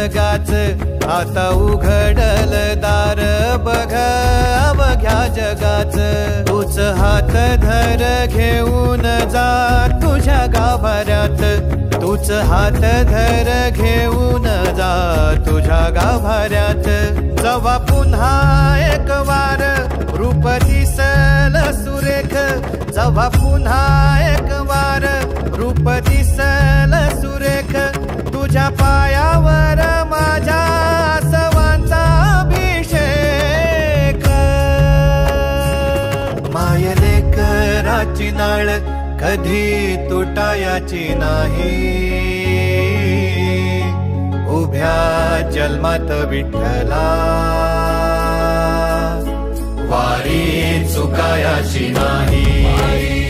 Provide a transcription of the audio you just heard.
जगाच आता उघडल दार बघ अवघ्या जगाच तूच हात धर घेऊन जा तुझ्या गाभाऱ्यात तूच हात धर घेऊन जा तुझ्या गाभाऱ्यात जवा पुन्हा एक वार रूप दिसल सुरेख जवा पुन्हा एक वार रूप दिसल सुरेख तुझ्या पायावर माझ्या आसवांचा अभिषेक मायलेकराची नाळ कधी तुटायाची नाही उभ्या जन्मात विठ्ठला वारी चुकायाची नाही।